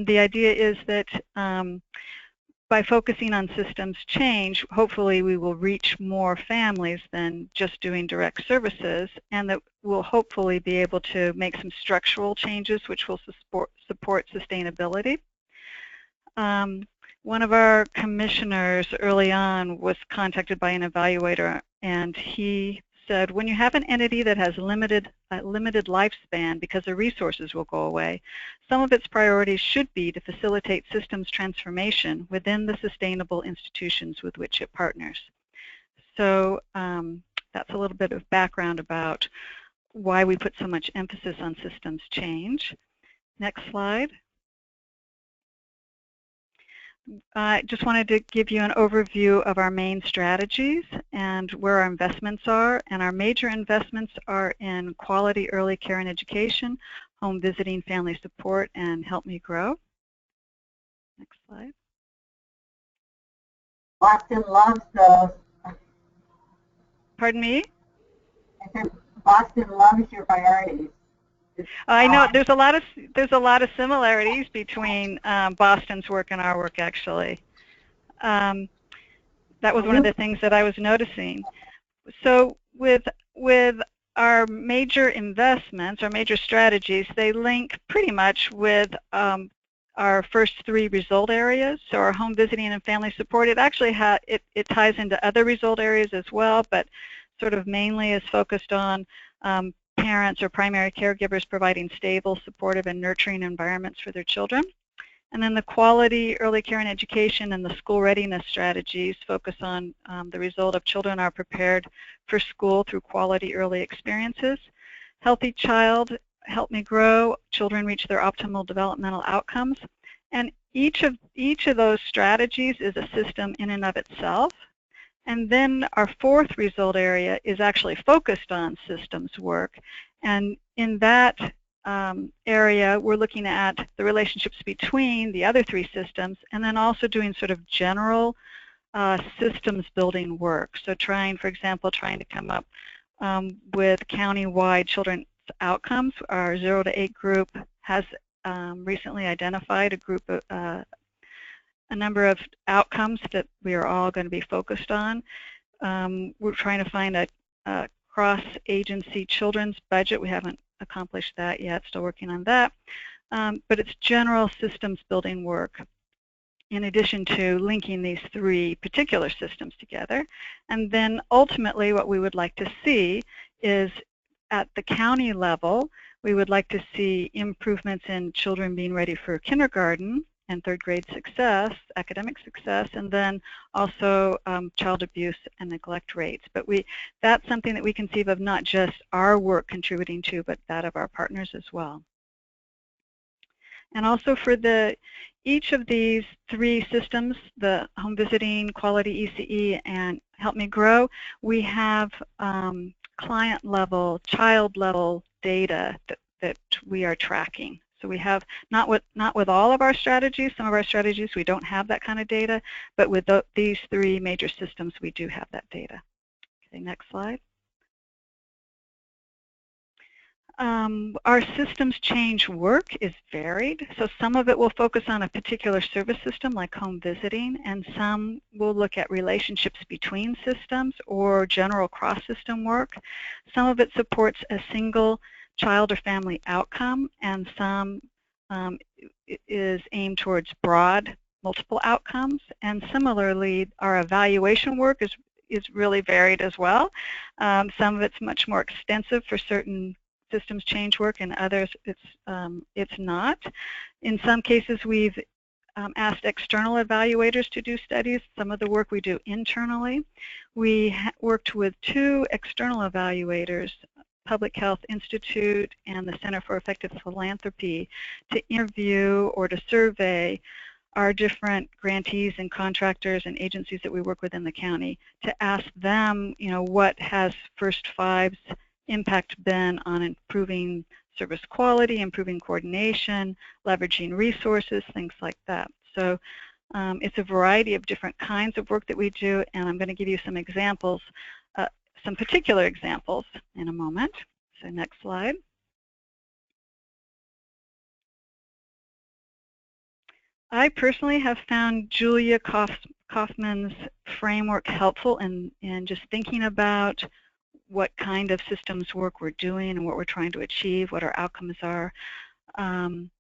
the idea is that by focusing on systems change, hopefully we will reach more families than just doing direct services, and that we'll hopefully be able to make some structural changes which will support sustainability. One of our commissioners early on was contacted by an evaluator, and he said, when you have an entity that has limited lifespan because the resources will go away, some of its priorities should be to facilitate systems transformation within the sustainable institutions with which it partners. So that's a little bit of background about why we put so much emphasis on systems change. Next slide. I just wanted to give you an overview of our main strategies and where our investments are. And our major investments are in quality early care and education, home visiting, family support, and Help Me Grow. Next slide. Boston loves those. Pardon me? I said Boston loves your priorities. I know there's a lot of similarities between Boston's work and our work, actually. That was one of the things that I was noticing. So with our major investments, our major strategies, they link pretty much with our first three result areas. So our home visiting and family support, it actually it ties into other result areas as well, but sort of mainly is focused on parents or primary caregivers providing stable, supportive, and nurturing environments for their children. And then the quality early care and education and the school readiness strategies focus on the result of children are prepared for school through quality early experiences. Healthy child, Help Me Grow, children reach their optimal developmental outcomes. And each of those strategies is a system in and of itself. And then our fourth result area is actually focused on systems work. And in that area, we're looking at the relationships between the other three systems and then also doing sort of general systems building work. So for example, trying to come up with county-wide children's outcomes. Our 0 to 8 group has recently identified a number of outcomes that we are all going to be focused on. We're trying to find a cross-agency children's budget. We haven't accomplished that yet, still working on that. But it's general systems building work in addition to linking these three particular systems together. And then ultimately what we would like to see is at the county level, we would like to see improvements in children being ready for kindergarten and third grade success, academic success, and then also child abuse and neglect rates. But that's something that we conceive of not just our work contributing to, but that of our partners as well. And also for each of these three systems, the home visiting, quality ECE, and Help Me Grow, we have client level, child level data that we are tracking. So we have, not with all of our strategies, some of our strategies we don't have that kind of data, but with these three major systems we do have that data. Okay, next slide. Our systems change work is varied, so some of it will focus on a particular service system like home visiting, and some will look at relationships between systems or general cross-system work. Some of it supports a single child or family outcome, and some is aimed towards broad multiple outcomes. And similarly, our evaluation work is really varied as well. Some of it's much more extensive for certain systems change work, and others it's not. In some cases, we've asked external evaluators to do studies. Some of the work we do internally. We worked with 2 external evaluators, Public Health Institute and the Center for Effective Philanthropy, to interview or to survey our different grantees and contractors and agencies that we work with in the county, to ask them, what has First Five's impact been on improving service quality, improving coordination, leveraging resources, things like that. So it's a variety of different kinds of work that we do, and I'm going to give you some examples, some particular examples in a moment. So next slide. I personally have found Julia Kaufman's framework helpful in just thinking about what kind of systems work we're doing and what we're trying to achieve, what our outcomes are. And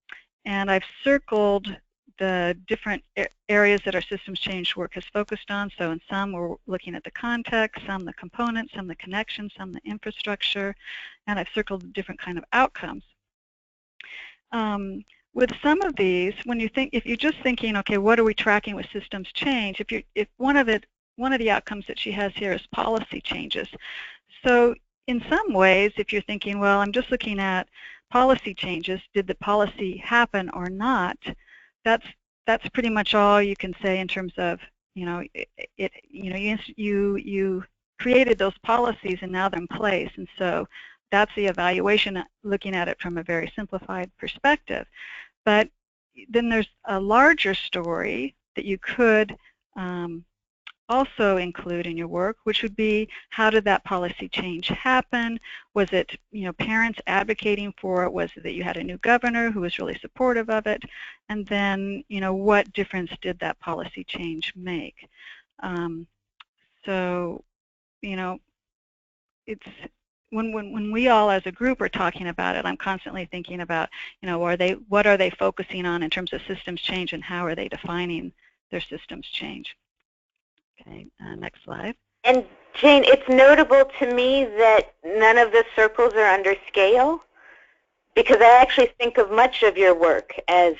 I've circled the different areas that our systems change work has focused on. So in some, we're looking at the context, some the components, some the connections, some the infrastructure, and I've circled different kind of outcomes. With some of these, when you think, if you're just thinking, okay, what are we tracking with systems change? If one of the outcomes that she has here is policy changes. So in some ways, if you're thinking, well, I'm just looking at policy changes, did the policy happen or not? That's pretty much all you can say in terms of, you created those policies and now they're in place, and so that's the evaluation, looking at it from a very simplified perspective. But then there's a larger story that you could also include in your work, which would be, how did that policy change happen? Was it, parents advocating for it? Was it that you had a new governor who was really supportive of it? And then, what difference did that policy change make? So, it's when we all as a group are talking about it, I'm constantly thinking about, what are they focusing on in terms of systems change, and how are they defining their systems change? Okay, next slide. And Jane, it's notable to me that none of the circles are under scale, because I actually think of much of your work as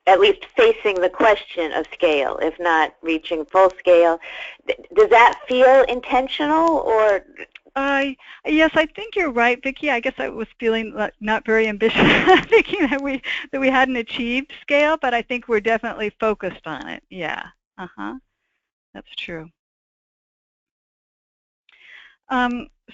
at least facing the question of scale, if not reaching full scale. Does that feel intentional, or? Yes, I think you're right, Vicki. I guess I was feeling not very ambitious, thinking that we hadn't achieved scale, but I think we're definitely focused on it. Yeah. That's true.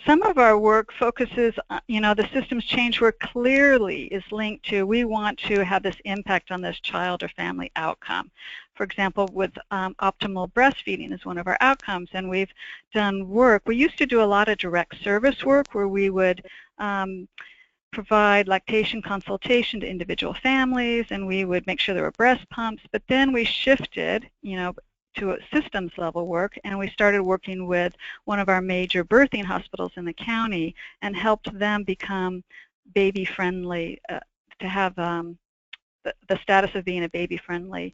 Some of our work focuses, the systems change work clearly is linked to, we want to have this impact on this child or family outcome. For example, with optimal breastfeeding is one of our outcomes, and we've done work. We used to do a lot of direct service work where we would provide lactation consultation to individual families, and we would make sure there were breast pumps, but then we shifted, to a systems level work, and we started working with one of our major birthing hospitals in the county and helped them become baby friendly, to have the status of being a baby friendly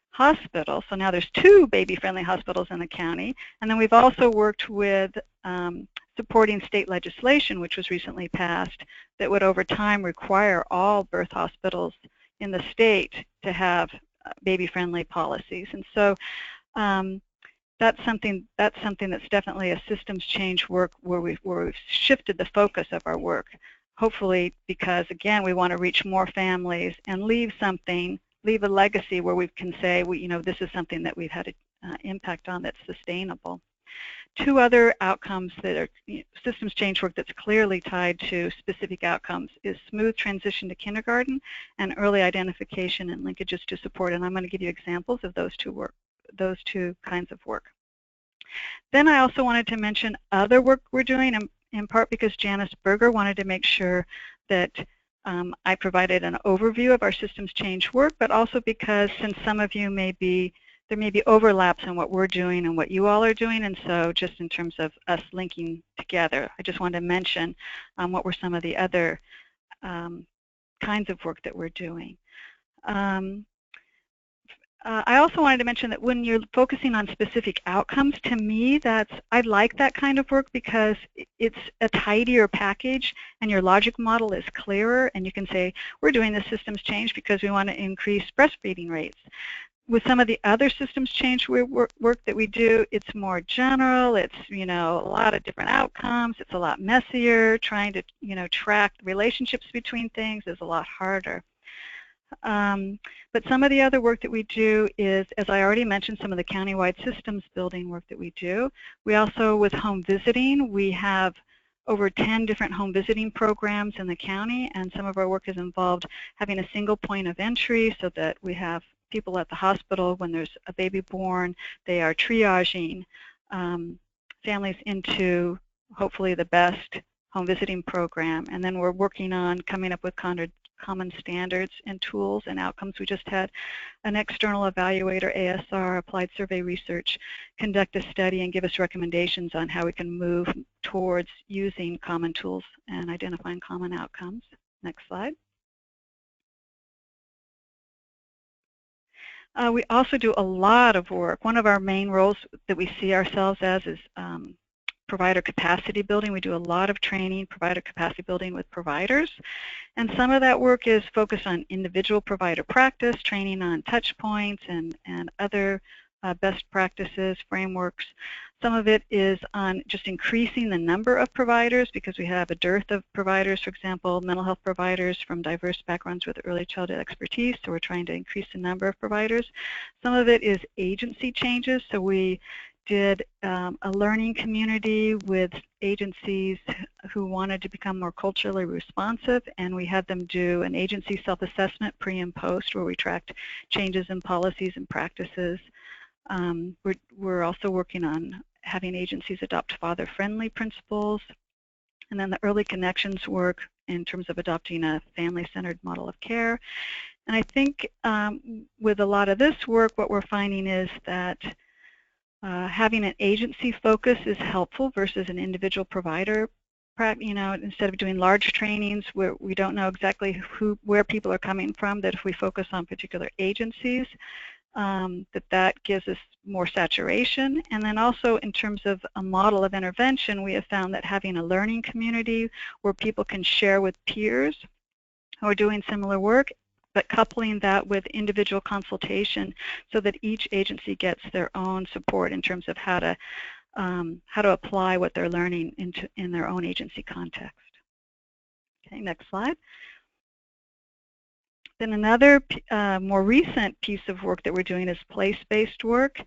hospital. So now there's 2 baby friendly hospitals in the county, and then we've also worked with supporting state legislation, which was recently passed, that would over time require all birth hospitals in the state to have baby-friendly policies. And so that's something that's definitely a systems change work where we've shifted the focus of our work. Hopefully, because again, we want to reach more families and leave a legacy where we can say, this is something that we've had an impact on that's sustainable. 2 other outcomes that are systems change work that's clearly tied to specific outcomes is smooth transition to kindergarten and early identification and linkages to support. And I'm going to give you examples of those two kinds of work. Then I also wanted to mention other work we're doing, in part because Janice Berger wanted to make sure that I provided an overview of our systems change work, but also because since some of you there may be overlaps in what we're doing and what you all are doing, and so just in terms of us linking together, I just wanted to mention what were some of the other kinds of work that we're doing. I also wanted to mention that when you're focusing on specific outcomes, to me, I like that kind of work because it's a tidier package and your logic model is clearer, and you can say, we're doing this systems change because we want to increase breastfeeding rates. With some of the other systems change work that we do, it's more general. It's, a lot of different outcomes. It's a lot messier. Trying to, track relationships between things is a lot harder. But some of the other work that we do is, as I already mentioned, some of the countywide systems building work that we do. We also, with home visiting, we have over 10 different home visiting programs in the county, and some of our work has involved having a single point of entry so that we have people at the hospital when there's a baby born. They are triaging families into hopefully the best home visiting program, and then we're working on coming up with common standards and tools and outcomes. We just had an external evaluator, ASR, Applied Survey Research, conduct a study and give us recommendations on how we can move towards using common tools and identifying common outcomes. Next slide. We also do a lot of work. One of our main roles that we see ourselves as is provider capacity building. We do a lot of training, provider capacity building with providers. And some of that work is focused on individual provider practice, training on touch points and other best practices, frameworks. Some of it is on just increasing the number of providers because we have a dearth of providers, for example, mental health providers from diverse backgrounds with early childhood expertise, so we're trying to increase the number of providers. Some of it is agency changes, so we did a learning community with agencies who wanted to become more culturally responsive, and we had them do an agency self-assessment pre and post where we tracked changes in policies and practices. We're also working on having agencies adopt father-friendly principles, and then the early connections work in terms of adopting a family-centered model of care. And I think with a lot of this work, what we're finding is that having an agency focus is helpful versus an individual provider. You know, instead of doing large trainings where we don't know exactly where people are coming from, that if we focus on particular agencies, that gives us more saturation. And then also in terms of a model of intervention, we have found that having a learning community where people can share with peers who are doing similar work, but coupling that with individual consultation so that each agency gets their own support in terms of how to apply what they're learning in their own agency context. Okay, next slide. Then another more recent piece of work that we're doing is place-based work.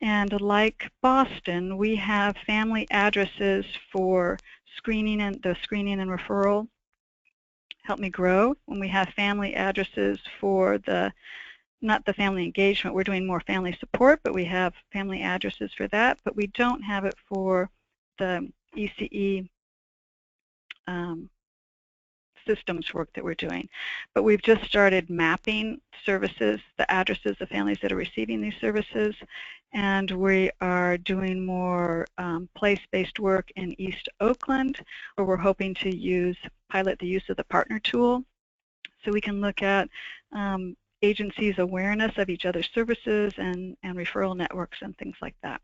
And like Boston, we have family addresses for screening and referral. Help Me Grow. When we have family addresses for not the family engagement, we're doing more family support, but we have family addresses for that, but we don't have it for the ECE systems work that we're doing. But we've just started mapping services, the addresses of families that are receiving these services, and we are doing more place-based work in East Oakland, where we're hoping to pilot the use of the partner tool so we can look at agencies' awareness of each other's services and referral networks and things like that.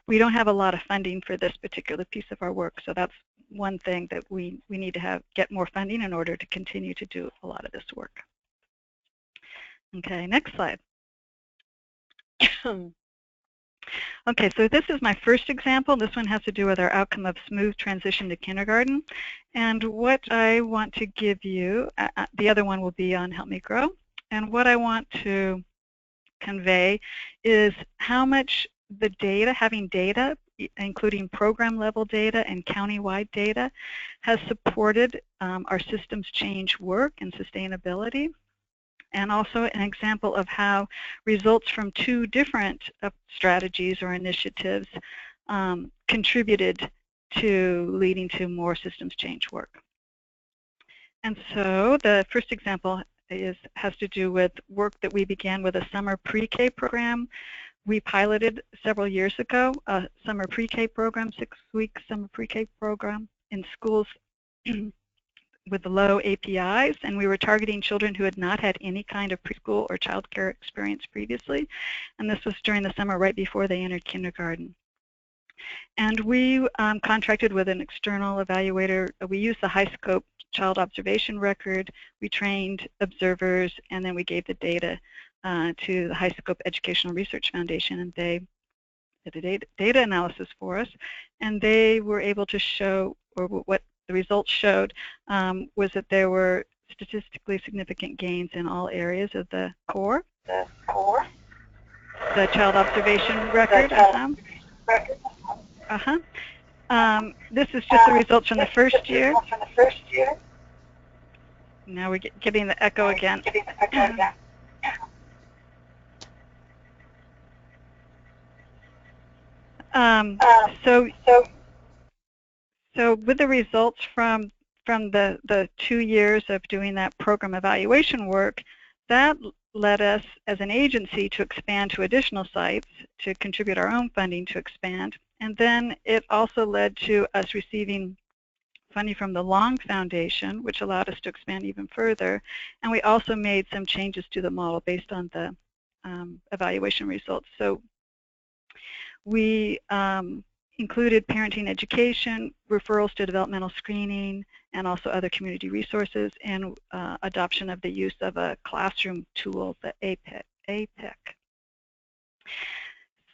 We don't have a lot of funding for this particular piece of our work, so that's one thing that we need to get more funding in order to continue to do a lot of this work. Okay, next slide. Okay, so this is my first example. This one has to do with our outcome of smooth transition to kindergarten. And what I want to give you, the other one will be on Help Me Grow. And what I want to convey is how much the data, having data, including program level data and county-wide data, has supported our systems change work and sustainability. And also an example of how results from two different strategies or initiatives contributed to leading to more systems change work. And so the first example has to do with work that we began with a summer pre-K program. We piloted several years ago a summer pre-K program, 6-week summer pre-K program in schools with low APIs, and we were targeting children who had not had any kind of preschool or child care experience previously, and this was during the summer right before they entered kindergarten. And we contracted with an external evaluator. We used the high-scope child observation record, we trained observers, and then we gave the data to the High-Scope Educational Research Foundation, and they did a data analysis for us, and they were able to show, or what the results showed was that there were statistically significant gains in all areas of the core. The child observation record. This is just the results from the first year. Now we're getting the echo again. So with the results from from the 2 years of doing that program evaluation work, that led us as an agency to expand to additional sites, to contribute our own funding to expand. And then it also led to us receiving funding from the Long Foundation, which allowed us to expand even further. And we also made some changes to the model based on the evaluation results. So we included parenting education, referrals to developmental screening, and also other community resources, and adoption of the use of a classroom tool, the APIC.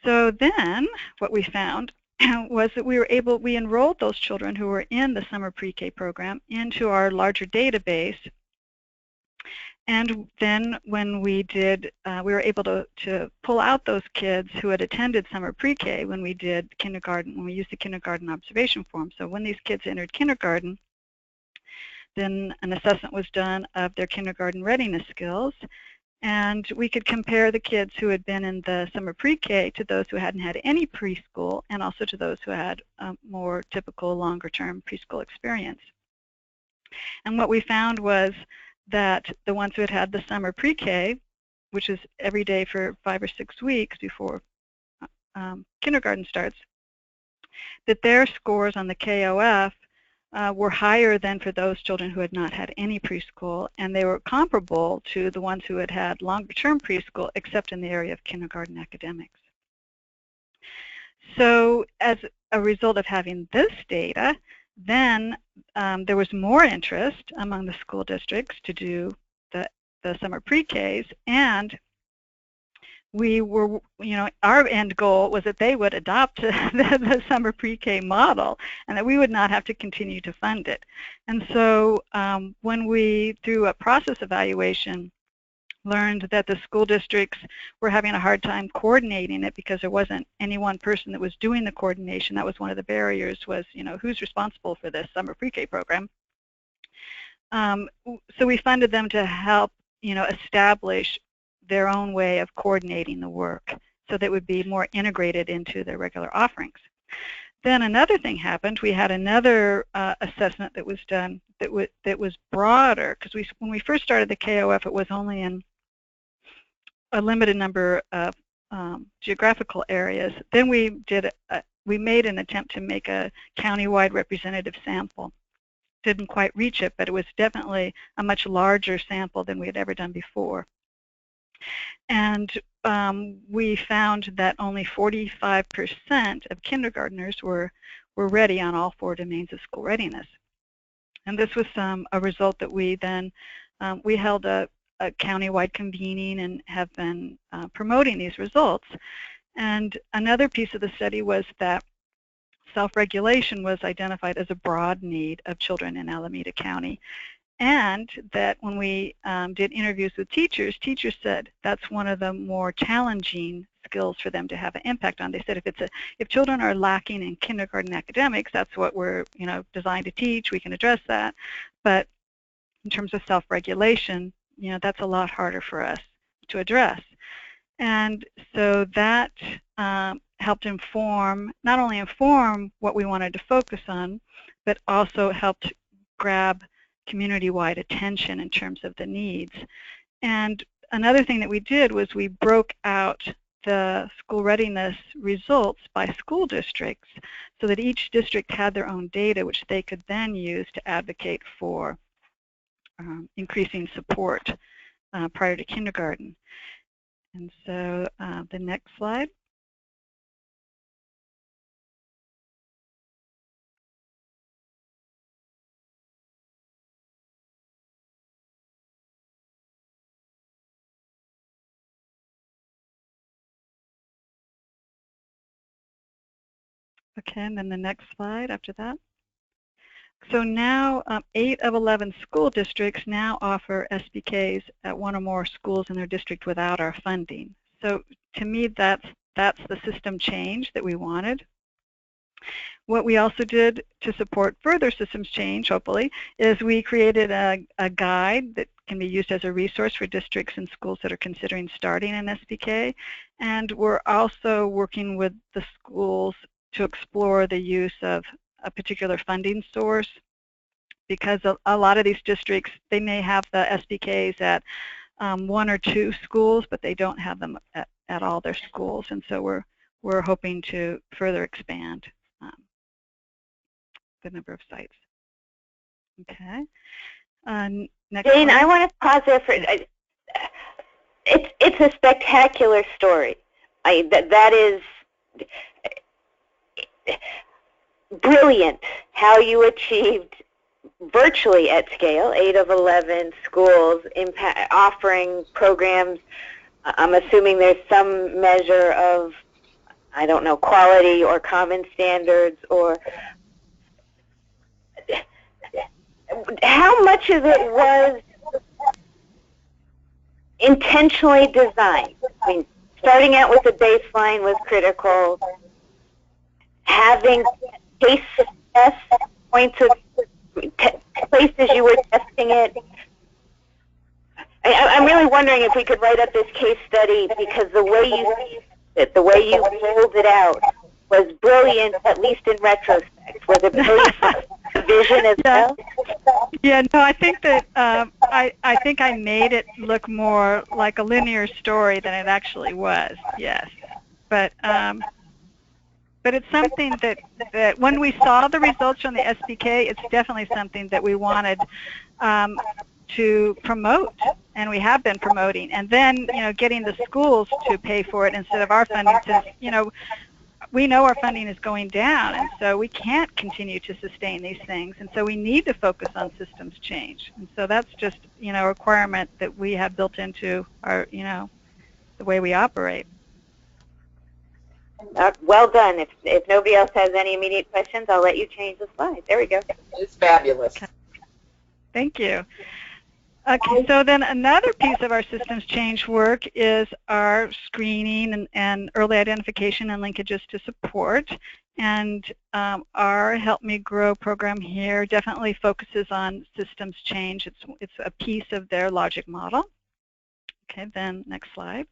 So then what we found was that we enrolled those children who were in the summer pre-K program into our larger database. And then when we did, we were able to pull out those kids who had attended summer pre-K when we did kindergarten, when we used the kindergarten observation form. So when these kids entered kindergarten, then an assessment was done of their kindergarten readiness skills. And we could compare the kids who had been in the summer pre-K to those who hadn't had any preschool, and also to those who had more typical longer-term preschool experience. And what we found was that the ones who had the summer pre-K, which is every day for 5 or 6 weeks before kindergarten starts, that their scores on the KOF were higher than for those children who had not had any preschool, and they were comparable to the ones who had had longer-term preschool, except in the area of kindergarten academics. So as a result of having this data, then there was more interest among the school districts to do the summer pre-Ks, and we were, our end goal was that they would adopt the summer pre-K model, and that we would not have to continue to fund it. And so when we, through a process evaluation, learned that the school districts were having a hard time coordinating it because there wasn't any one person that was doing the coordination. That was one of the barriers, was, who's responsible for this summer pre-K program. So we funded them to help, establish their own way of coordinating the work so that it would be more integrated into their regular offerings. Then another thing happened. We had another assessment that was done that was broader, because when we first started the KOF, it was only in a limited number of geographical areas. Then we made an attempt to make a county-wide representative sample. Didn't quite reach it, but it was definitely a much larger sample than we had ever done before. And we found that only 45% of kindergartners were ready on all 4 domains of school readiness. And this was a result that we then, we held a county-wide convening and have been promoting these results. And another piece of the study was that self-regulation was identified as a broad need of children in Alameda County. And that when we did interviews with teachers, teachers said that's one of the more challenging skills for them to have an impact on. They said if children are lacking in kindergarten academics, that's what we're designed to teach. We can address that. But in terms of self-regulation, that's a lot harder for us to address. And so that helped not only inform what we wanted to focus on, but also helped grab community-wide attention in terms of the needs. And another thing that we did was we broke out the school readiness results by school districts so that each district had their own data, which they could then use to advocate for increasing support prior to kindergarten. And so the next slide. Okay, and then the next slide after that. So now 8 of 11 school districts now offer SBKs at 1 or more schools in their district without our funding. So to me, that's the system change that we wanted. What we also did to support further systems change, hopefully, is we created a guide that can be used as a resource for districts and schools that are considering starting an SBK. And we're also working with the schools to explore the use of a particular funding source because a lot of these districts, they may have the SBKs at 1 or 2 schools, but they don't have them at all their schools, and so we're hoping to further expand the number of sites. Okay. Next Jane, slide. I want to pause there for. It's a spectacular story. That is brilliant how you achieved virtually at scale, 8 of 11 schools offering programs. I'm assuming there's some measure of, I don't know, quality or common standards, or how much of it was intentionally designed? I mean, starting out with the baseline was critical. Having case test points of places you were testing it. I'm really wondering if we could write up this case study, because the way you it, the way you rolled it out was brilliant, at least in retrospect. Was it brilliant for the vision as well? Yeah, no, I think that I think I made it look more like a linear story than it actually was. Yes, but it's something that when we saw the results from the SBK, it's definitely something that we wanted to promote, and we have been promoting. And then, getting the schools to pay for it instead of our funding, since, we know our funding is going down, and so we can't continue to sustain these things, and so we need to focus on systems change. And so that's just, a requirement that we have built into our, the way we operate. Well done. If nobody else has any immediate questions, I'll let you change the slide. There we go. It's fabulous. Okay. Thank you. Okay, so then another piece of our systems change work is our screening and early identification and linkages to support. And our Help Me Grow program here definitely focuses on systems change. It's a piece of their logic model. Okay, then next slide.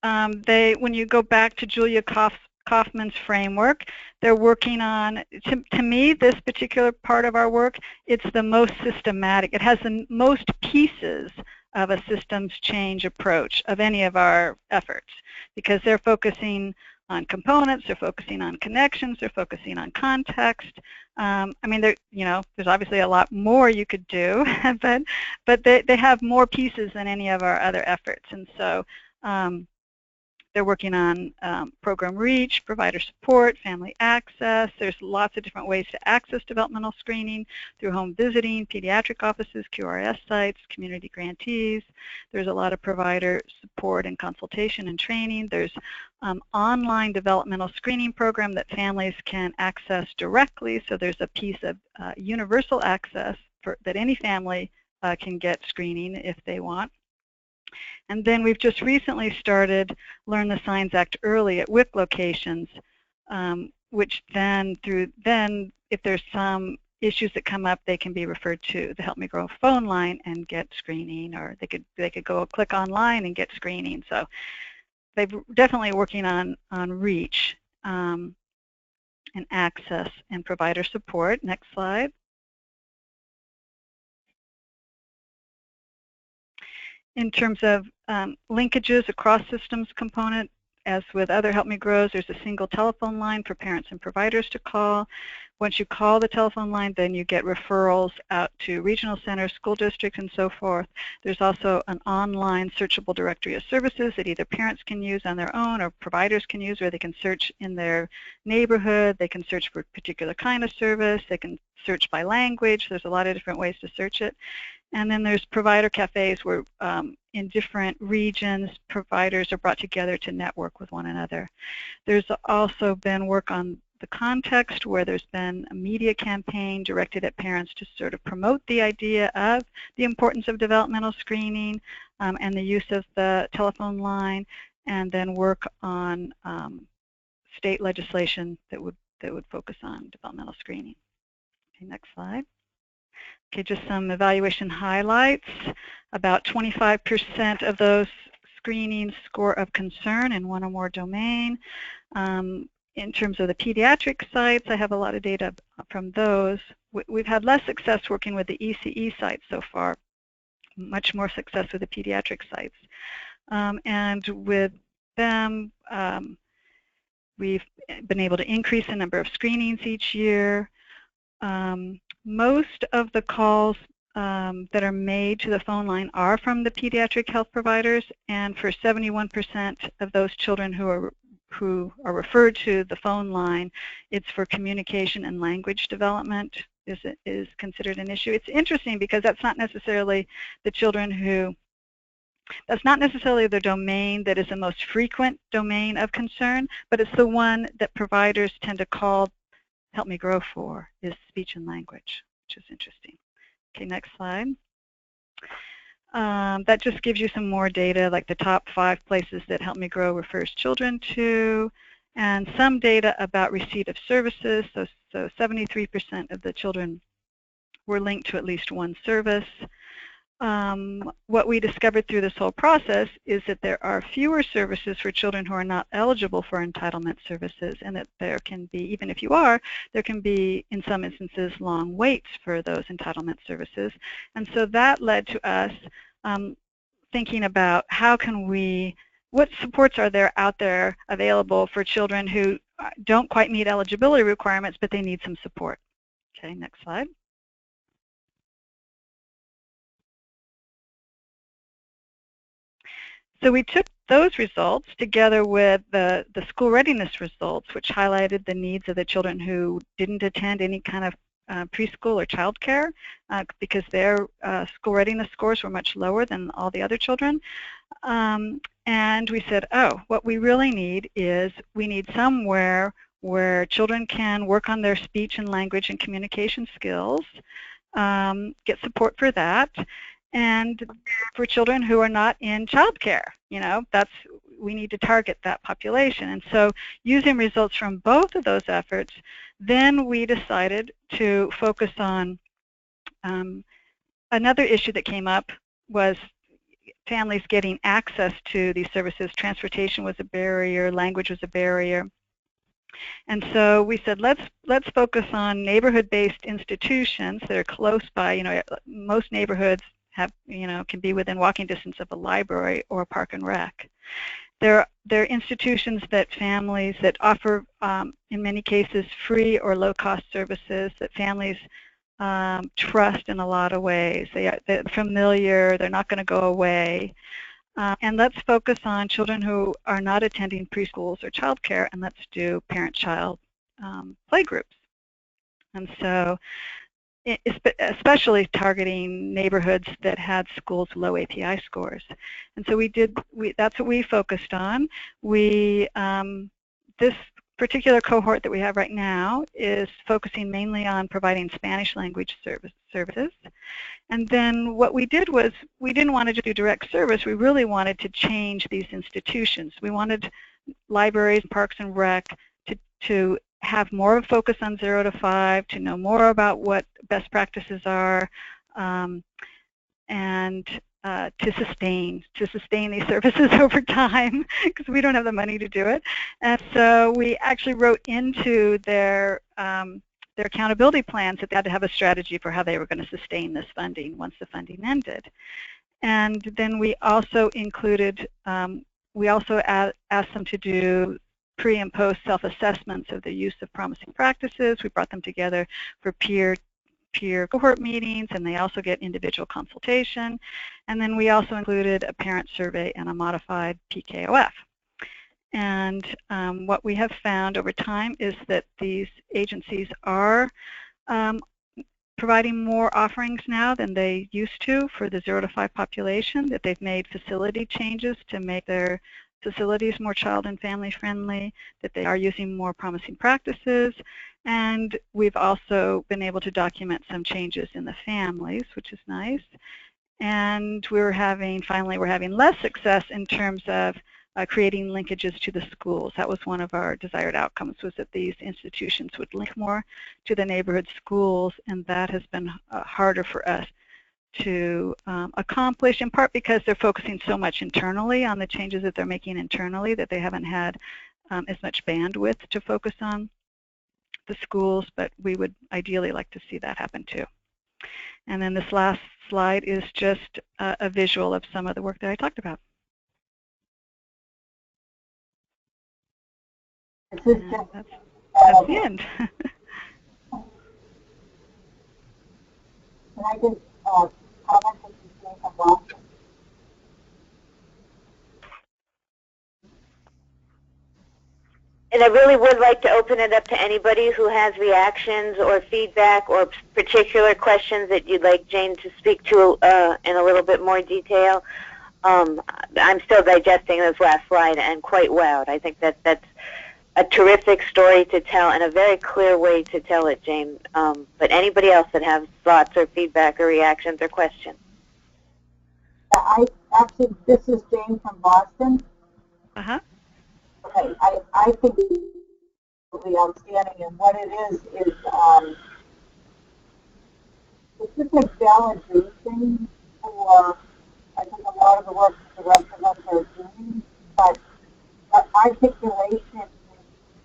When you go back to Julia Kaufman's framework, they're working on, to me, this particular part of our work, it's the most systematic. It has the most pieces of a systems change approach of any of our efforts, because they're focusing on components, they're focusing on connections, they're focusing on context. I mean, there's obviously a lot more you could do, but they have more pieces than any of our other efforts. And so they're working on program reach, provider support, family access. There's lots of different ways to access developmental screening through home visiting, pediatric offices, QRS sites, community grantees. There's a lot of provider support and consultation and training. There's online developmental screening program that families can access directly. So there's a piece of universal access that any family can get screening if they want. And then we've just recently started Learn the Signs Act Early at WIC locations, which then if there's some issues that come up, they can be referred to the Help Me Grow phone line and get screening, or they could go click online and get screening. So they're definitely working on reach and access and provider support. Next slide. In terms of linkages across systems component, as with other Help Me Grows, there's a single telephone line for parents and providers to call. Once you call the telephone line, then you get referrals out to regional centers, school districts, and so forth. There's also an online searchable directory of services that either parents can use on their own or providers can use, where they can search in their neighborhood, they can search for a particular kind of service, they can search by language. There's a lot of different ways to search it. And then there's provider cafes where in different regions, providers are brought together to network with one another. There's also been work on the context, where there's been a media campaign directed at parents to sort of promote the idea of the importance of developmental screening and the use of the telephone line, and then work on state legislation that would focus on developmental screening. Okay, next slide. Okay, just some evaluation highlights. About 25% of those screenings score of concern in one or more domain. in terms of the pediatric sites, I have a lot of data from those. We've had less success working with the ECE sites so far, much more success with the pediatric sites. And with them, we've been able to increase the number of screenings each year. Most of the calls that are made to the phone line are from the pediatric health providers, and for 71% of those children who are referred to the phone line, it's for communication and language development is considered an issue. It's interesting because that's not necessarily the children who, that's not necessarily the domain that is the most frequent domain of concern, but it's the one that providers tend to call Help Me Grow for, is speech and language, which is interesting. Okay, next slide. That just gives you some more data, like the top 5 places that Help Me Grow refers children to, and some data about receipt of services. So 73% of the children were linked to at least one service. What we discovered through this whole process is that there are fewer services for children who are not eligible for entitlement services, and that there can be, even if you are, there can be, in some instances, long waits for those entitlement services. And so that led to us thinking about how can we, what supports are there out there available for children who don't quite meet eligibility requirements, but they need some support. Okay, next slide. So we took those results together with the school readiness results, which highlighted the needs of the children who didn't attend any kind of preschool or childcare because their school readiness scores were much lower than all the other children. And we said, oh, what we really need is we need somewhere where children can work on their speech and language and communication skills, get support for that, and for children who are not in childcare, you know, we need to target that population. And so using results from both of those efforts, then we decided to focus on another issue that came up was families getting access to these services. Transportation was a barrier, language was a barrier. And so we said, let's focus on neighborhood-based institutions that are close by. You know, most neighborhoods have, you know, can be within walking distance of a library or a park and rec. There are institutions that families that offer, in many cases, free or low-cost services that families trust in a lot of ways. They're familiar, they're not going to go away. And let's focus on children who are not attending preschools or childcare, and let's do parent-child play groups. And so, especially targeting neighborhoods that had schools with low API scores. And so that's what we focused on. This particular cohort that we have right now is focusing mainly on providing Spanish language services. And then what we did was, we didn't want to do direct service, we really wanted to change these institutions. We wanted libraries, parks and rec to have more of a focus on 0 to 5, to know more about what best practices are, and to sustain these services over time, because we don't have the money to do it. And so we actually wrote into their accountability plans that they had to have a strategy for how they were going to sustain this funding once the funding ended. And then we also included, we also asked them to do pre and post self-assessments of the use of promising practices. We brought them together for peer cohort meetings, and they also get individual consultation. And then we also included a parent survey and a modified PKOF. And what we have found over time is that these agencies are providing more offerings now than they used to for the 0 to 5 population, that they've made facility changes to make their facilities more child and family friendly, that they are using more promising practices, and we've also been able to document some changes in the families, which is nice. And finally we're having less success in terms of creating linkages to the schools. That was one of our desired outcomes, was that these institutions would link more to the neighborhood schools, and that has been harder for us to accomplish, in part because they're focusing so much internally on the changes that they're making internally, that they haven't had as much bandwidth to focus on the schools, but we would ideally like to see that happen too. And then this last slide is just a visual of some of the work that I talked about. That's the end. Can I just comment that you say about And I really would like to open it up to anybody who has reactions or feedback or particular questions that you'd like Jane to speak to in a little bit more detail. I'm still digesting this last slide and quite wowed. I think that that's a terrific story to tell and a very clear way to tell it, Jane. But anybody else that has thoughts or feedback or reactions or questions? Actually, this is Jane from Boston. Uh-huh. Okay, I think it's really outstanding, and what it is it's just like validation for, I think, a lot of the work that the rest of us are doing, but the articulation and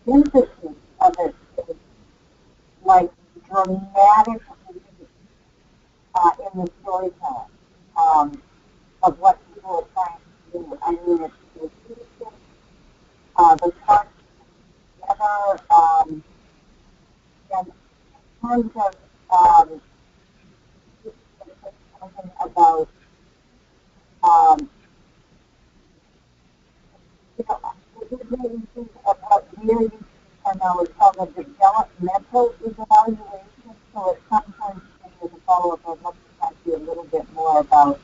synthesis of it is like dramatic in the storytelling of what people are trying to do. I mean, it's the part together, and in terms of something about you know, it just made me think about where you can now it's called a developmental evaluation. So at some point in the follow-up, I'd love to talk to you a little bit more about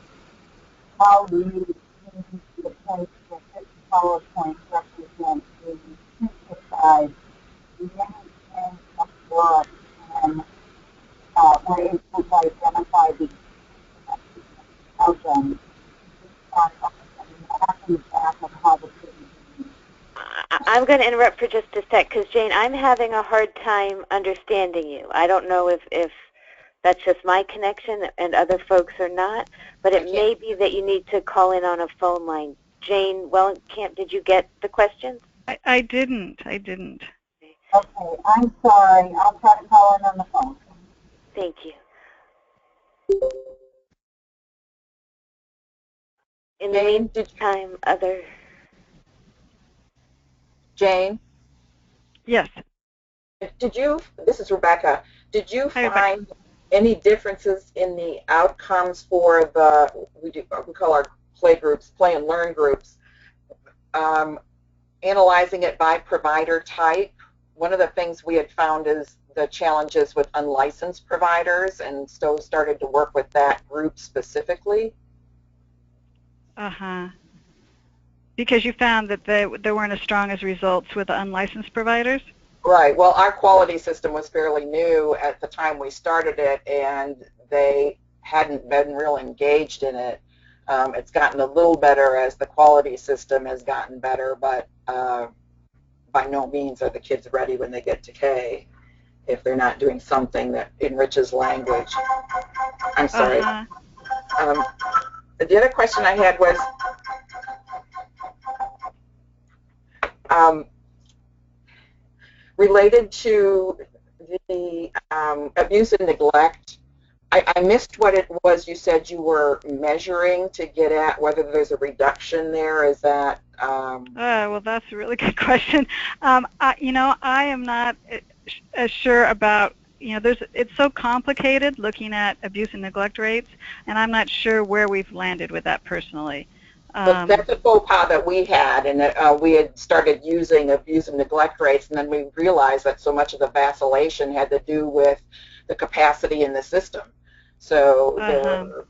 how you came to the point that this PowerPoint represents the synthesized many things of work, and we're able to identify the outcomes on the back of how the I'm going to interrupt for just a sec because, Jane, I'm having a hard time understanding you. I don't know if that's just my connection and other folks are not, but it may be that you need to call in on a phone line. Jane Wellenkamp, did you get the question? I didn't. Okay, I'm sorry. I'll try to call in on the phone. Thank you. In the meantime, other... Jane? Yes. This is Rebecca, did you Hi, find Rebecca. any differences in the outcomes for we call our play and learn groups, analyzing it by provider type? One of the things we had found is the challenges with unlicensed providers, and so started to work with that group specifically. Uh-huh. Because you found that they weren't as strong as results with the unlicensed providers? Right. Well, our quality system was fairly new at the time we started it, and they hadn't been real engaged in it. It's gotten a little better as the quality system has gotten better, but by no means are the kids ready when they get to K if they're not doing something that enriches language. I'm sorry. Uh-huh. The other question I had was, related to the abuse and neglect. I missed what it was you said you were measuring to get at whether there's a reduction there. Is that? Well, that's a really good question. I am not as sure about, it's so complicated looking at abuse and neglect rates, and I'm not sure where we've landed with that personally. That's a faux pas that we had, and we had started using abuse and neglect rates, and then we realized that so much of the vacillation had to do with the capacity in the system. So there were,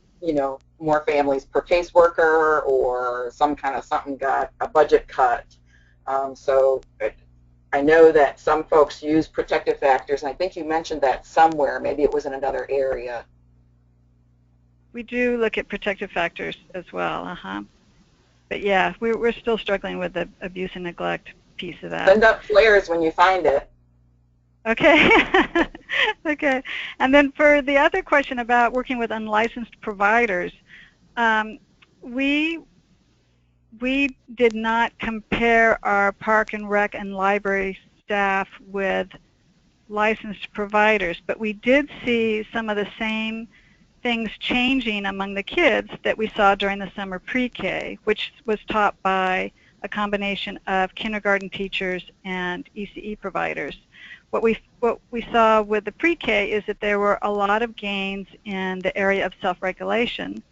more families per caseworker, or some kind of something got a budget cut. So I know that some folks use protective factors, and I think you mentioned that somewhere. Maybe it was in another area. We do look at protective factors as well. But yeah, we're still struggling with the abuse and neglect piece of that. Send up flares when you find it. Okay. Okay. And then for the other question about working with unlicensed providers, we we did not compare our park and rec and library staff with licensed providers, but we did see some of the same things changing among the kids that we saw during the summer pre-K, which was taught by a combination of kindergarten teachers and ECE providers. What we saw with the pre-K is that there were a lot of gains in the area of self-regulation,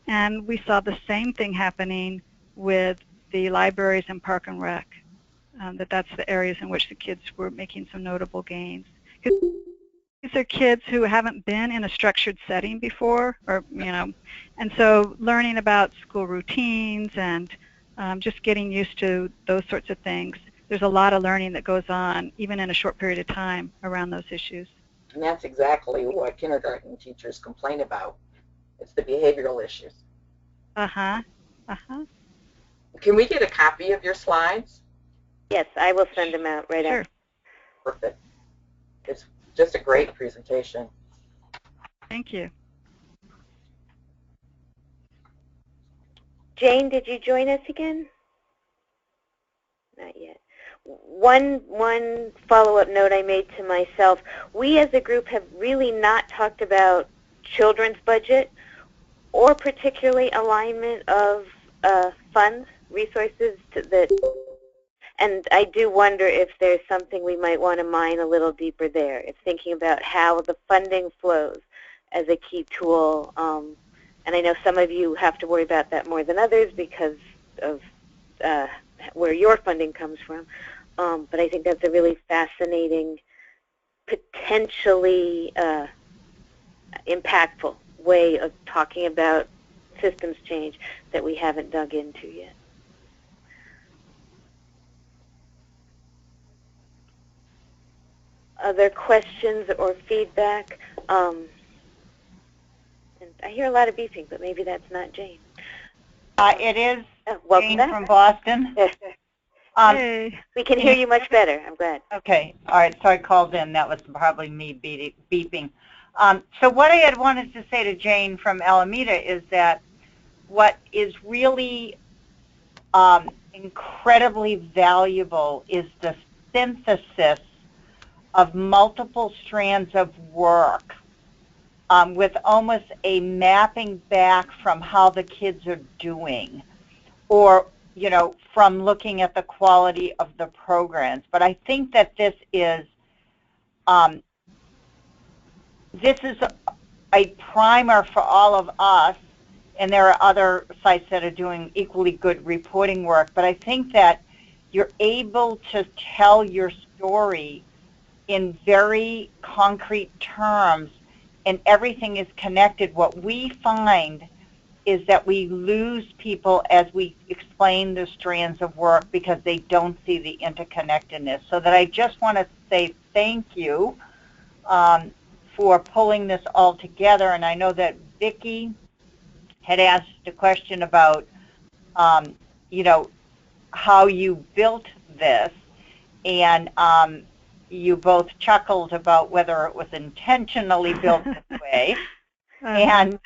and we saw the same thing happening with the libraries and park and rec. That's the areas in which the kids were making some notable gains. These are kids who haven't been in a structured setting before, or and so learning about school routines and just getting used to those sorts of things. There's a lot of learning that goes on, even in a short period of time, around those issues. And that's exactly what kindergarten teachers complain about. It's the behavioral issues. Uh-huh. Can we get a copy of your slides? Yes, I will send them out right Sure. after. Perfect. It's just a great presentation. Thank you. Jane, did you join us again? Not yet. One follow-up note I made to myself. We as a group have really not talked about children's budget or particularly alignment of funds, resources and I do wonder if there's something we might want to mine a little deeper there. It's thinking about how the funding flows as a key tool. And I know some of you have to worry about that more than others because of where your funding comes from. But I think that's a really fascinating, potentially impactful way of talking about systems change that we haven't dug into yet. Other questions or feedback? And I hear a lot of beeping, but maybe that's not Jane. It is Jane back. from Boston. Hey. We can hear you much better. I'm glad. Okay. All right. So I called in. That was probably me beeping. So what I had wanted to say to Jane from Alameda is that what is really incredibly valuable is the synthesis of multiple strands of work with almost a mapping back from how the kids are doing, or from looking at the quality of the programs. But I think that this is a primer for all of us, and there are other sites that are doing equally good reporting work, but I think that you're able to tell your story in very concrete terms, and everything is connected. What we find is that we lose people as we explain the strands of work because they don't see the interconnectedness. So that I just want to say thank you for pulling this all together. And I know that Vicki had asked a question about, how you built this, and you both chuckled about whether it was intentionally built this way. And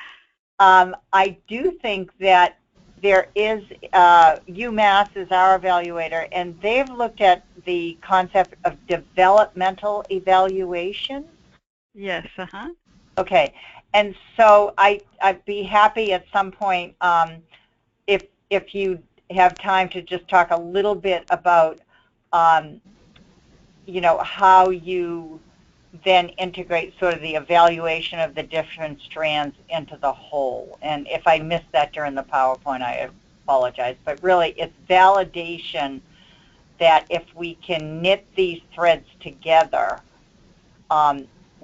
I do think that there is, UMass is our evaluator, and they've looked at the concept of developmental evaluation. Yes, Okay, and so I'd be happy at some point, if you have time, to just talk a little bit about how you then integrate sort of the evaluation of the different strands into the whole. And if I missed that during the PowerPoint, I apologize. But really, it's validation that if we can knit these threads together,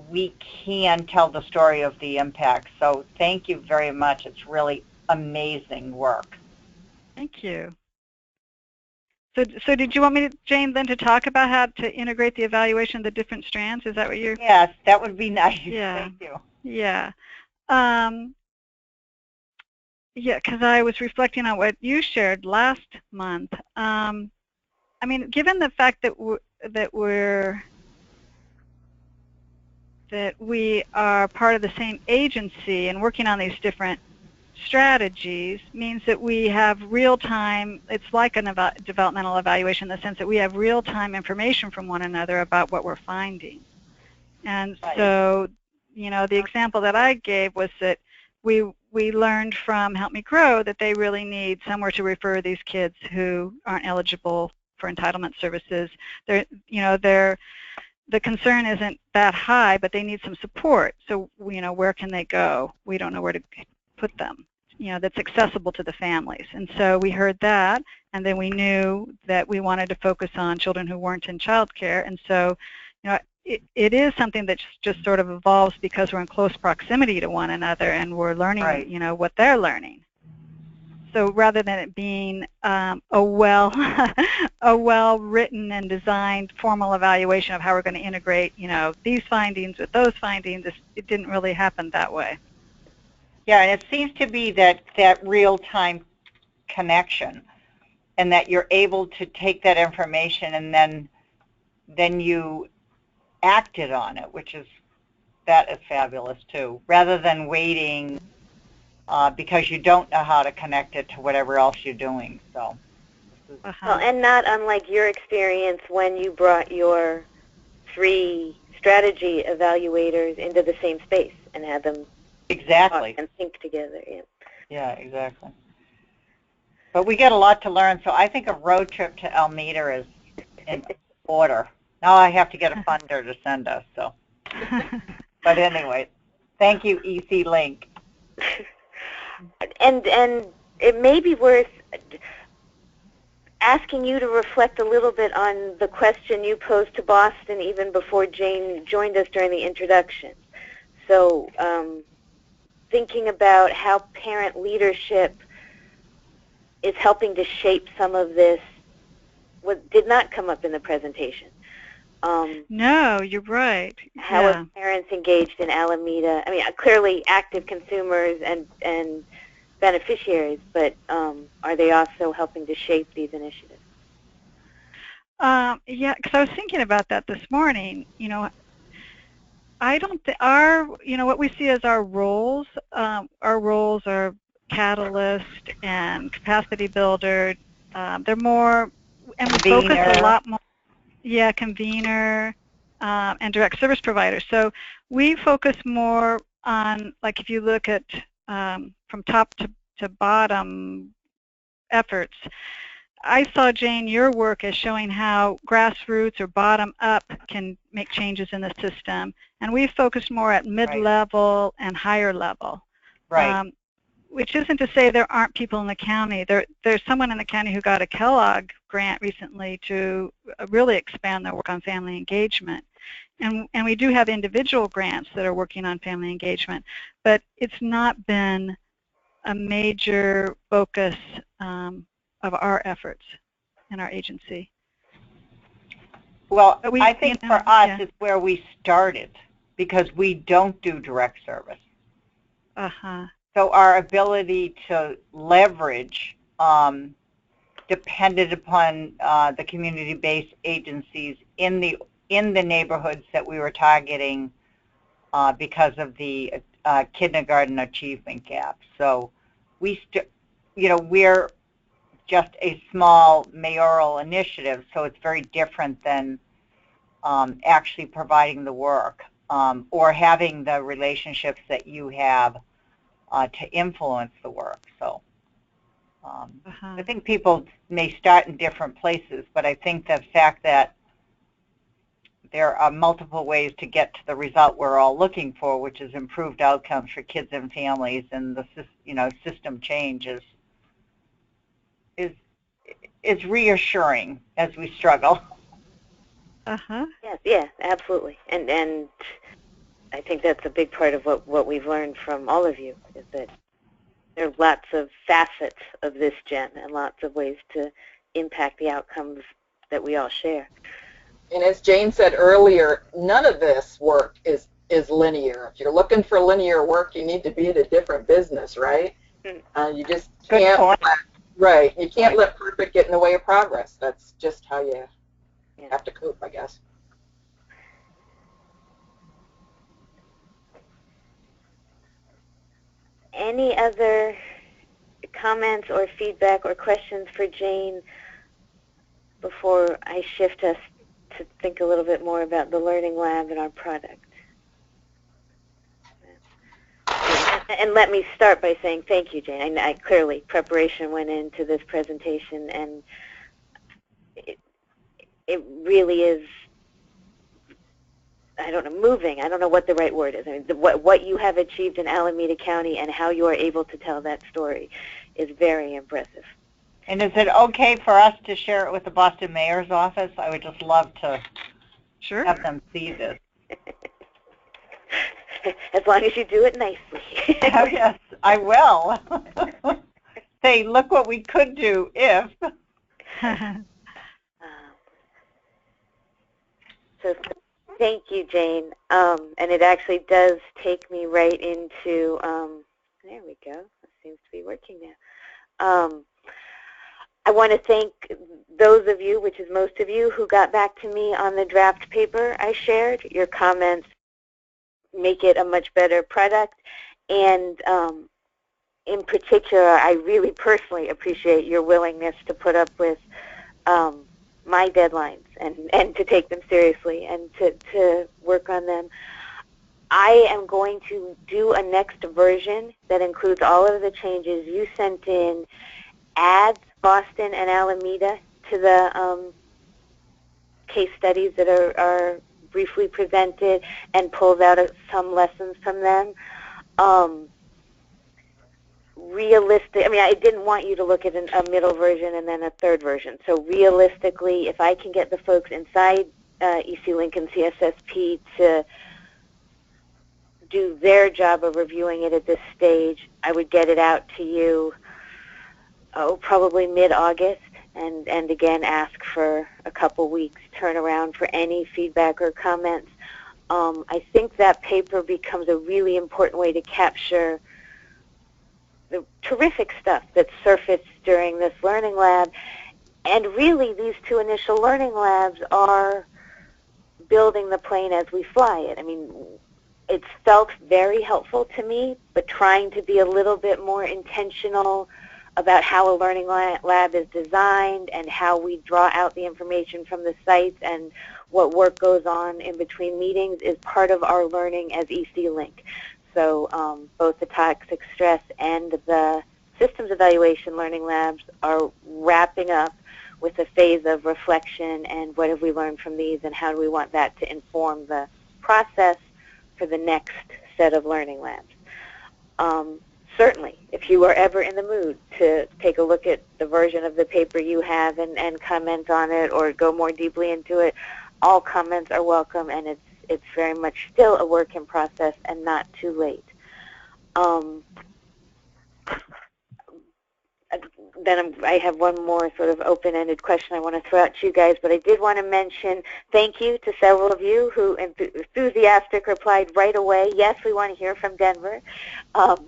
we can tell the story of the impact. So thank you very much. It's really amazing work. Thank you. So did you want me, Jane, then to talk about how to integrate the evaluation of the different strands? Is that what you're? Yes, that would be nice. Yeah. Thank you. Yeah. Yeah, because I was reflecting on what you shared last month. I mean, given the fact that we are part of the same agency and working on these different strategies means that we have real-time, it's like a developmental evaluation in the sense that we have real-time information from one another about what we're finding. And so, you know, the example that I gave was that we learned from Help Me Grow that they really need somewhere to refer these kids who aren't eligible for entitlement services. The concern isn't that high, but they need some support. So, you know, where can they go? We don't know where to put them, you know, that's accessible to the families. And so we heard that, and then we knew that we wanted to focus on children who weren't in childcare. And so, you know, it is something that just sort of evolves because we're in close proximity to one another and we're learning, you know, what they're learning. So rather than it being a well-written and designed formal evaluation of how we're going to integrate, you know, these findings with those findings, it didn't really happen that way. Yeah, and it seems to be that real-time connection, and that you're able to take that information and then you acted on it, that is fabulous too, rather than waiting because you don't know how to connect it to whatever else you're doing. So. Well, and not unlike your experience when you brought your 3 strategy evaluators into the same space and had them exactly talk and think together. Yeah. Yeah, exactly. But we get a lot to learn, so I think a road trip to Alameda is in order. Now I have to get a funder to send us. So, but anyway, thank you, EC LINC. And it may be worth asking you to reflect a little bit on the question you posed to Boston even before Jane joined us during the introduction. So thinking about how parent leadership is helping to shape some of this, what did not come up in the presentation. No, you're right. How are parents engaged in Alameda? I mean, clearly active consumers and beneficiaries, but are they also helping to shape these initiatives? Yeah, because I was thinking about that this morning. You know, I don't think what we see as our roles are catalyst and capacity builder. They're more, and we focus a lot more. Yeah, convener and direct service provider. So we focus more on, like, if you look at from top to bottom efforts. I saw, Jane, your work as showing how grassroots or bottom up can make changes in the system, and we focus more at mid-level and higher level. Right. Which isn't to say there aren't people in the county. There's someone in the county who got a Kellogg grant recently to really expand their work on family engagement. And we do have individual grants that are working on family engagement, but it's not been a major focus of our efforts in our agency. Well, I think for us it's where we started, because we don't do direct service. So our ability to leverage depended upon the community-based agencies in the neighborhoods that we were targeting because of the kindergarten achievement gap. So we're just a small mayoral initiative, so it's very different than actually providing the work or having the relationships that you have to influence the work. So I think people may start in different places, but I think the fact that there are multiple ways to get to the result we're all looking for, which is improved outcomes for kids and families, and the system change is reassuring as we struggle. Yes, yeah, absolutely. And I think that's a big part of what we've learned from all of you, is that there are lots of facets of this gen and lots of ways to impact the outcomes that we all share. And as Jane said earlier, none of this work is linear. If you're looking for linear work, you need to be in a different business, right? You just can't you can't let perfect get in the way of progress. That's just how you have to cope, I guess. Any other comments or feedback or questions for Jane before I shift us to think a little bit more about the Learning Lab and our product? And let me start by saying thank you, Jane. I clearly, preparation went into this presentation, and it really is, I don't know, moving. I don't know what the right word is. I mean, what you have achieved in Alameda County and how you are able to tell that story is very impressive. And is it okay for us to share it with the Boston Mayor's office? I would just love to have them see this. As long as you do it nicely. Oh, yes, I will. Say, look what we could do if. So thank you, Jane. And it actually does take me right into, there we go. It seems to be working now. I want to thank those of you, which is most of you, who got back to me on the draft paper I shared. Your comments make it a much better product. And in particular, I really personally appreciate your willingness to put up with my deadlines and to take them seriously and to work on them. I am going to do a next version that includes all of the changes you sent in, adds Boston and Alameda to the case studies that are briefly presented, and pulls out some lessons from them. Realistic, I mean, I didn't want you to look at a middle version and then a third version. So realistically, if I can get the folks inside EC LINC and CSSP to do their job of reviewing it at this stage, I would get it out to you, probably mid-August, and again ask for a couple weeks turnaround for any feedback or comments. I think that paper becomes a really important way to capture the terrific stuff that surfaced during this learning lab. And really, these two initial learning labs are building the plane as we fly it. I mean, it's felt very helpful to me, but trying to be a little bit more intentional about how a learning lab is designed and how we draw out the information from the sites and what work goes on in between meetings is part of our learning as EC LINC. So both the toxic stress and the systems evaluation learning labs are wrapping up with a phase of reflection and what have we learned from these and how do we want that to inform the process for the next set of learning labs. Certainly, if you are ever in the mood to take a look at the version of the paper you have and comment on it or go more deeply into it, all comments are welcome, and it's very much still a work in process and not too late. Then I have one more sort of open-ended question I want to throw out to you guys, but I did want to mention thank you to several of you who enthusiastic replied right away, yes, we want to hear from Denver.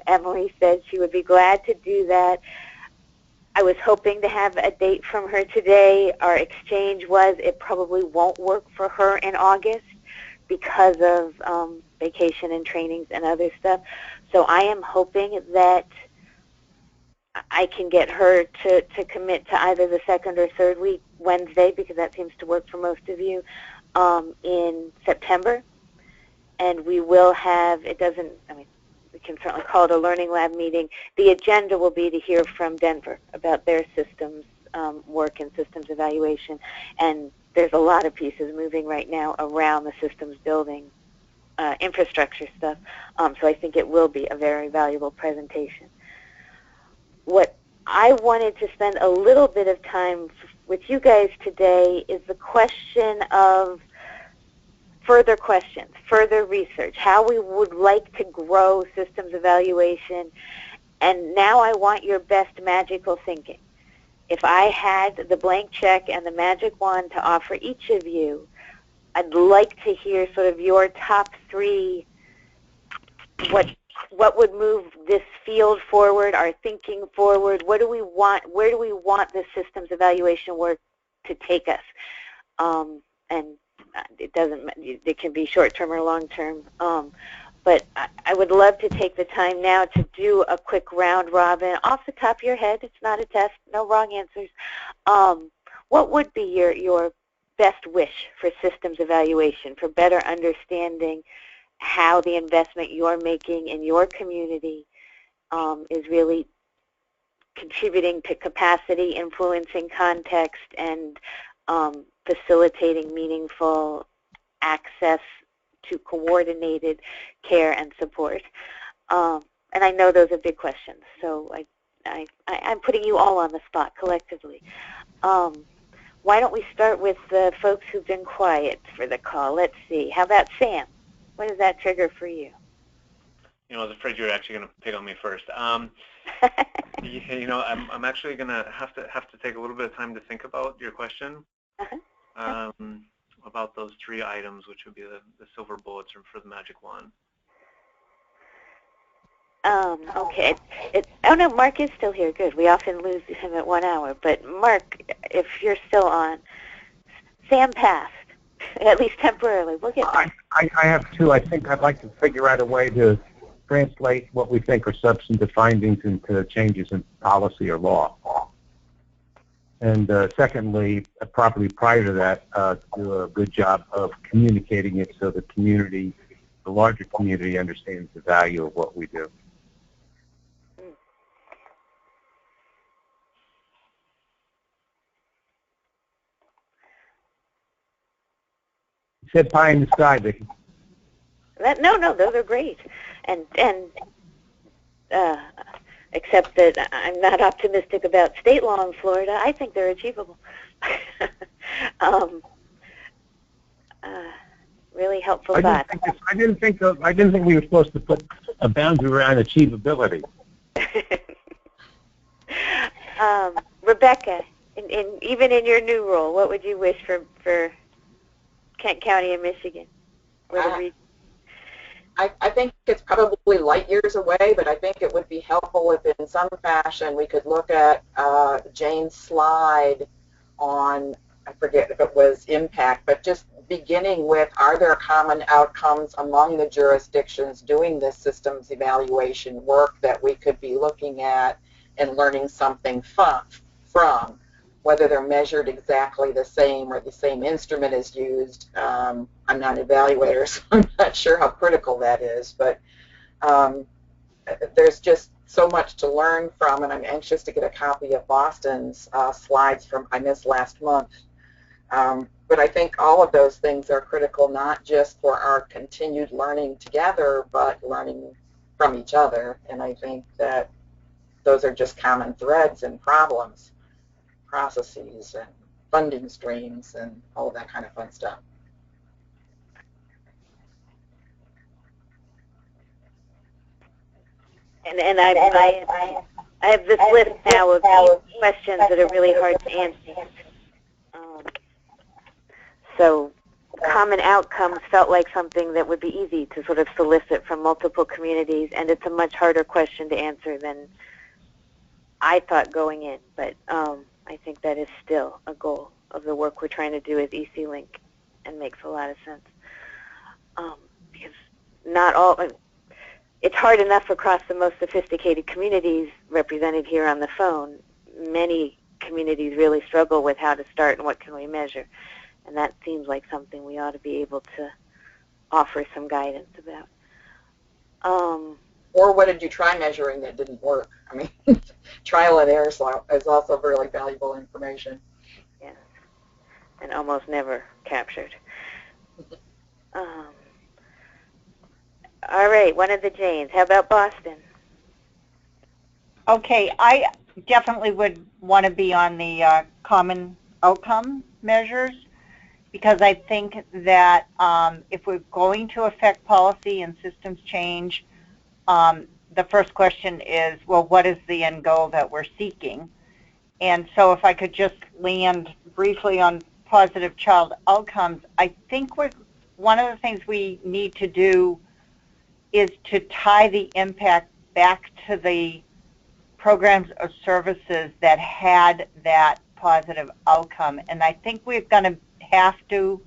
Emily said she would be glad to do that. I was hoping to have a date from her today. Our exchange was it probably won't work for her in August because of vacation and trainings and other stuff. So I am hoping that I can get her to commit to either the second or third week, Wednesday, because that seems to work for most of you, in September. And we will have, it doesn't, I mean, we can certainly call it a learning lab meeting. The agenda will be to hear from Denver about their systems work and systems evaluation. And there's a lot of pieces moving right now around the systems building infrastructure stuff. So I think it will be a very valuable presentation. What I wanted to spend a little bit of time with you guys today is the question of further questions, further research, how we would like to grow systems evaluation. And now I want your best magical thinking. If I had the blank check and the magic wand to offer each of you, I'd like to hear sort of your top three, what would move this field forward, our thinking forward, what do we want, where do we want the systems evaluation work to take us? And it can be short-term or long-term. But I would love to take the time now to do a quick round robin. Off the top of your head, it's not a test, no wrong answers. What would be your best wish for systems evaluation, for better understanding how the investment you're making in your community is really contributing to capacity, influencing context, and facilitating meaningful access to coordinated care and support? And I know those are big questions, so I'm putting you all on the spot collectively. Why don't we start with the folks who've been quiet for the call? Let's see. How about Sam? What does that trigger for you? You know, I was afraid you were actually going to pick on me first. You know, I'm actually going to have to take a little bit of time to think about your question about those 3 items, which would be the silver bullets for the magic wand. Okay. Oh, no, Mark is still here. Good. We often lose him at 1 hour. But, Mark, if you're still on, Sam passed, at least temporarily. We'll get back. I have 2. I think I'd like to figure out a way to translate what we think are substantive findings into changes in policy or law. And secondly, probably prior to that, do a good job of communicating it so the community, the larger community, understands the value of what we do. Said pie in the sky, Vicki. No, those are great, and except that I'm not optimistic about state law in Florida. I think they're achievable. Really helpful thought. I didn't think we were supposed to put a boundary around achievability. Rebecca, even in your new role, what would you wish for Kent County and Michigan? Or the region? I think it's probably light years away, but I think it would be helpful if in some fashion we could look at Jane's slide on, I forget if it was impact, but just beginning with, are there common outcomes among the jurisdictions doing this systems evaluation work that we could be looking at and learning something from, whether they're measured exactly the same or the same instrument is used. I'm not an evaluator, so I'm not sure how critical that is, but there's just so much to learn from, and I'm anxious to get a copy of Boston's slides from I missed last month. But I think all of those things are critical, not just for our continued learning together, but learning from each other, and I think that those are just common threads and problems, processes and funding streams and all of that kind of fun stuff. And I have this list now of questions that are really hard to answer. So common outcomes felt like something that would be easy to sort of solicit from multiple communities, and it's a much harder question to answer than I thought going in, but I think that is still a goal of the work we're trying to do as EC LINC, and makes a lot of sense. Because not all, it's hard enough across the most sophisticated communities represented here on the phone. Many communities really struggle with how to start and what can we measure. And that seems like something we ought to be able to offer some guidance about. Or what did you try measuring that didn't work? I mean, trial and error is also really valuable information. Yes, and almost never captured. All right, one of the Janes. How about Boston? Okay, I definitely would want to be on the common outcome measures, because I think that if we're going to affect policy and systems change, the first question is, well, what is the end goal that we're seeking? And so if I could just land briefly on positive child outcomes, I think one of the things we need to do is to tie the impact back to the programs or services that had that positive outcome. And I think we're going to have to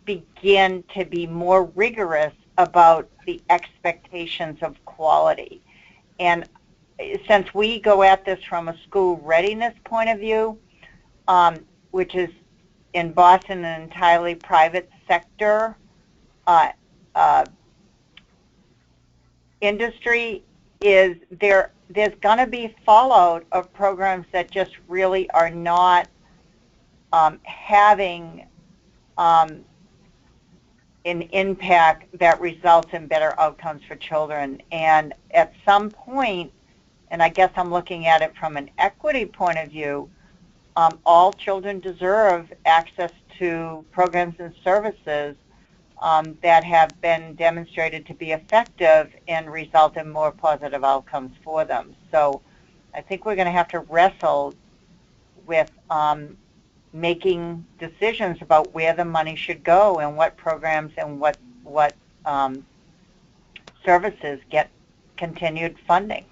begin to be more rigorous about the expectations of quality. And since we go at this from a school readiness point of view, which is in Boston an entirely private sector industry, is there's going to be fallout of programs that just really are not having an impact that results in better outcomes for children. And at some point, and I guess I'm looking at it from an equity point of view, all children deserve access to programs and services that have been demonstrated to be effective and result in more positive outcomes for them. So I think we're going to have to wrestle with making decisions about where the money should go and what programs and what services get continued funding.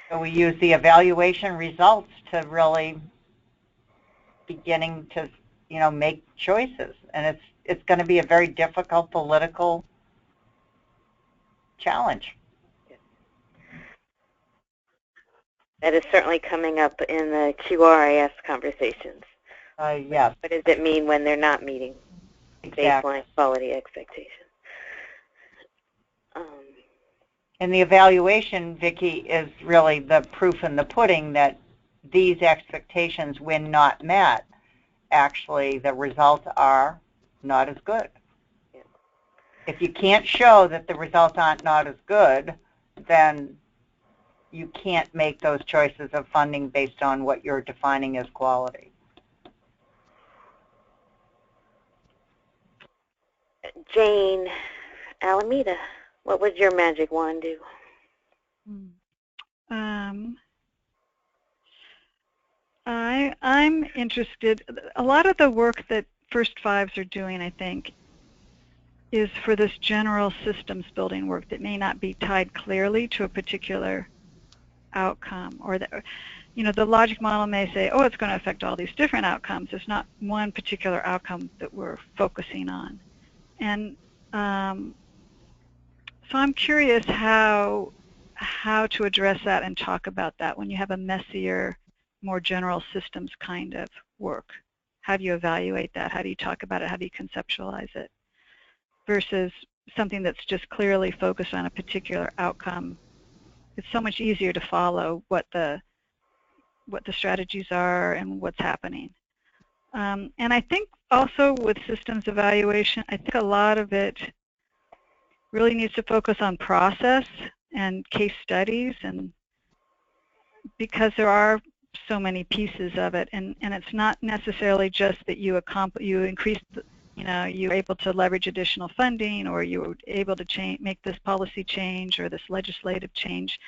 So we use the evaluation results to really beginning to, make choices, and it's going to be a very difficult political challenge. That is certainly coming up in the QRIS conversations. Yes. What does it mean when they're not meeting baseline quality expectations? And the evaluation, Vicki, is really the proof in the pudding that these expectations, when not met, actually the results are not as good. Yeah. If you can't show that the results aren't not as good, then you can't make those choices of funding based on what you're defining as quality. Jane, Alameda, what would your magic wand do? I'm interested. A lot of the work that First Fives are doing, I think, is for this general systems building work that may not be tied clearly to a particular outcome, or the logic model may say, oh, it's going to affect all these different outcomes. There's not one particular outcome that we're focusing on. And so I'm curious how to address that and talk about that when you have a messier, more general systems kind of work. How do you evaluate that? How do you talk about it? How do you conceptualize it? Versus something that's just clearly focused on a particular outcome. It's so much easier to follow what the strategies are and what's happening. And I think also with systems evaluation, I think a lot of it really needs to focus on process and case studies, and because there are so many pieces of it, and it's not necessarily just that you increase, you're able to leverage additional funding, or you were able to make this policy change or this legislative change.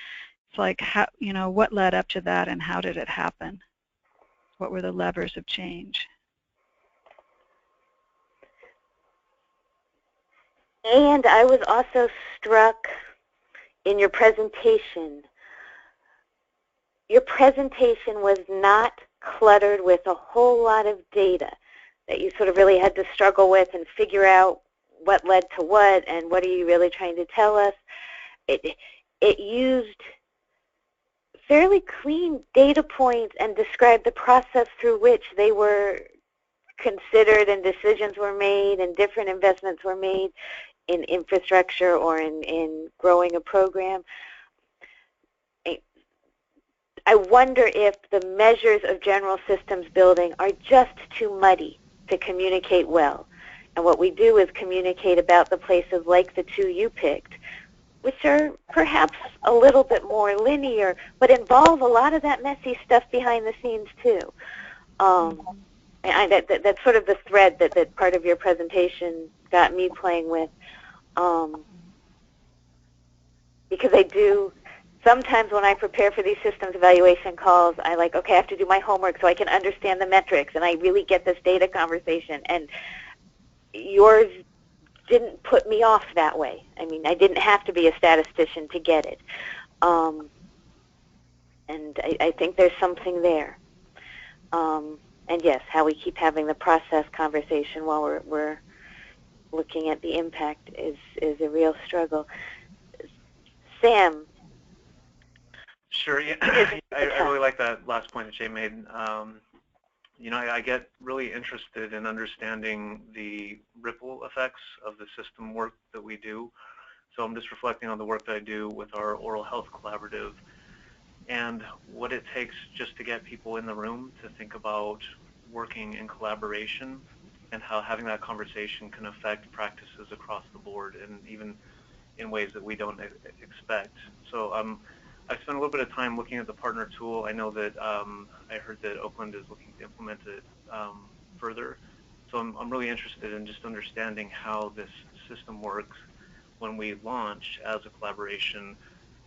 It's like, how, what led up to that and how did it happen? What were the levers of change? And I was also struck in your presentation. Your presentation was not cluttered with a whole lot of data that you sort of really had to struggle with and figure out what led to what and what are you really trying to tell us. It used fairly clean data points and described the process through which they were considered and decisions were made and different investments were made in infrastructure or in growing a program. I wonder if the measures of general systems building are just too muddy to communicate well. And what we do is communicate about the places like the two you picked, which are perhaps a little bit more linear, but involve a lot of that messy stuff behind the scenes too. That's sort of the thread that part of your presentation got me playing with. Because I do, sometimes when I prepare for these systems evaluation calls, I okay, I have to do my homework so I can understand the metrics and I really get this data conversation. And yours didn't put me off that way. I mean, I didn't have to be a statistician to get it. And I think there's something there. yes, how we keep having the process conversation while we're looking at the impact is a real struggle. Sam. Sure. Yeah. I really like that last point that Jay made. You know, I get really interested in understanding the ripple effects of the system work that we do. So I'm just reflecting on the work that I do with our oral health collaborative and what it takes just to get people in the room to think about working in collaboration and how having that conversation can affect practices across the board and even in ways that we don't expect. So I spent a little bit of time looking at the partner tool. I know that I heard that Oakland is looking to implement it further. So I'm really interested in just understanding how this system works when we launch as a collaboration,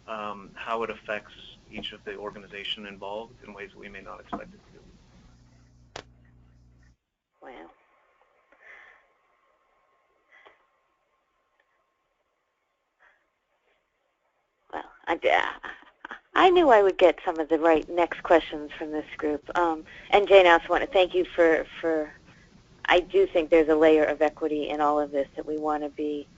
how it affects each of the organization involved in ways that we may not expect it to. Wow. Well, I knew I would get some of the right next questions from this group. And Jane, I also want to thank you for I do think there's a layer of equity in all of this that we want to be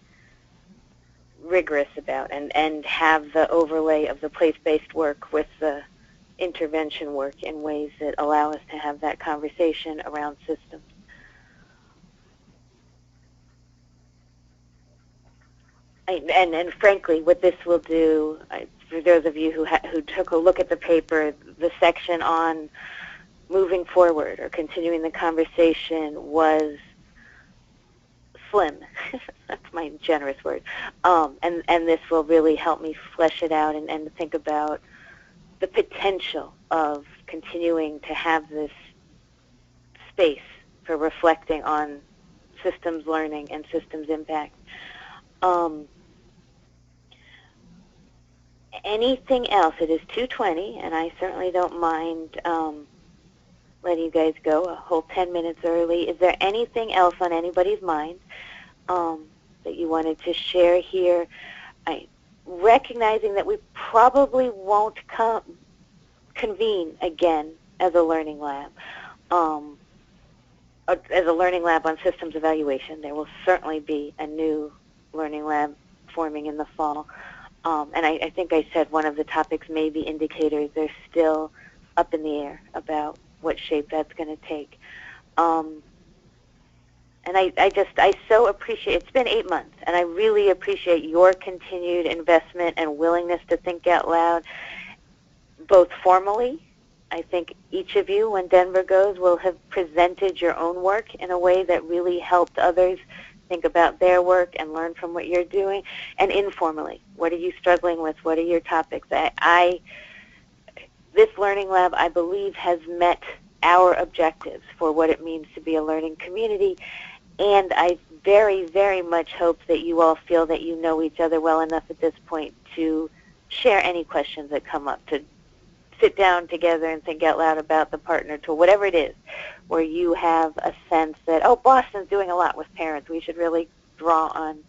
rigorous about and have the overlay of the place-based work with the intervention work in ways that allow us to have that conversation around systems. And frankly, what this will do, for those of you who took a look at the paper, the section on moving forward or continuing the conversation was slim. That's my generous word. And this will really help me flesh it out and think about the potential of continuing to have this space for reflecting on systems learning and systems impact. Anything else? It is 2:20, and I certainly don't mind letting you guys go a whole 10 minutes early. Is there anything else on anybody's mind that you wanted to share here? Recognizing that we probably won't convene again as a learning lab, as a learning lab on systems evaluation. There will certainly be a new learning lab forming in the fall. And I think I said one of the topics may be indicators. They're still up in the air about what shape that's going to take. And I so appreciate, it's been 8 months, and I really appreciate your continued investment and willingness to think out loud, both formally. I think each of you, when Denver goes, will have presented your own work in a way that really helped others think about their work and learn from what you're doing. And informally, what are you struggling with? What are your topics? This learning lab, I believe, has met our objectives for what it means to be a learning community. And I very, very much hope that you all feel that you know each other well enough at this point to share any questions that come up, to sit down together and think out loud about the partner tool, whatever it is, where you have a sense that, oh, Boston's doing a lot with parents. We should really draw on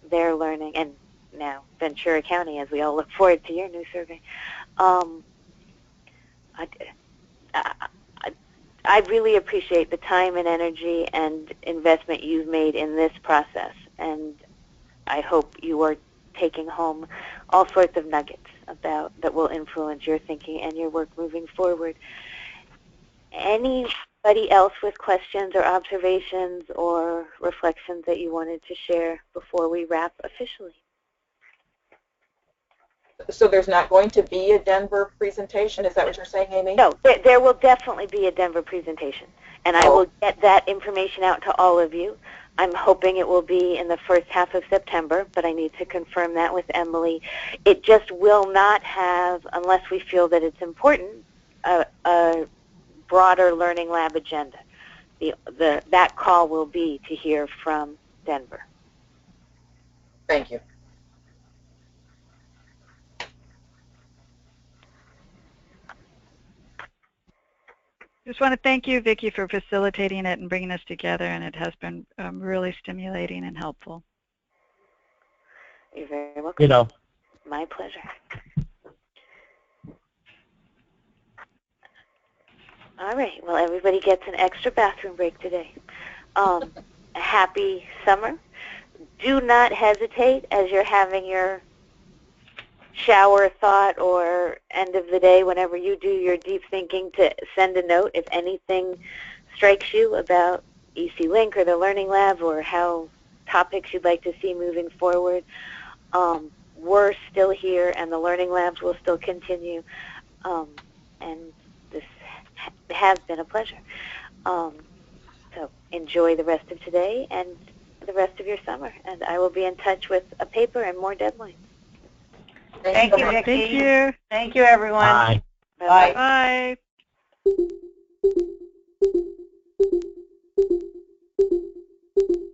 their learning. And now Ventura County, as we all look forward to your new survey. I really appreciate the time and energy and investment you've made in this process, and I hope you are taking home all sorts of nuggets about that will influence your thinking and your work moving forward. Anybody else with questions or observations or reflections that you wanted to share before we wrap officially? So there's not going to be a Denver presentation? Is that what you're saying, Amy? No, there will definitely be a Denver presentation, and I will get that information out to all of you. I'm hoping it will be in the first half of September, but I need to confirm that with Emily. It just will not have, unless we feel that it's important, a broader learning lab agenda. That call will be to hear from Denver. Thank you. Just want to thank you, Vicki, for facilitating it and bringing us together, and it has been really stimulating and helpful. You're very welcome. You know, my pleasure. All right. Well, everybody gets an extra bathroom break today. A happy summer. Do not hesitate as you're having your shower thought or end of the day, whenever you do your deep thinking, to send a note if anything strikes you about EC LINC or the Learning Lab or how topics you'd like to see moving forward. We're still here, and the Learning Labs will still continue, and this has been a pleasure. So enjoy the rest of today and the rest of your summer, and I will be in touch with a paper and more deadlines. Thank you, Thank Vicki. you. Thank you, everyone. Bye. Bye. Bye.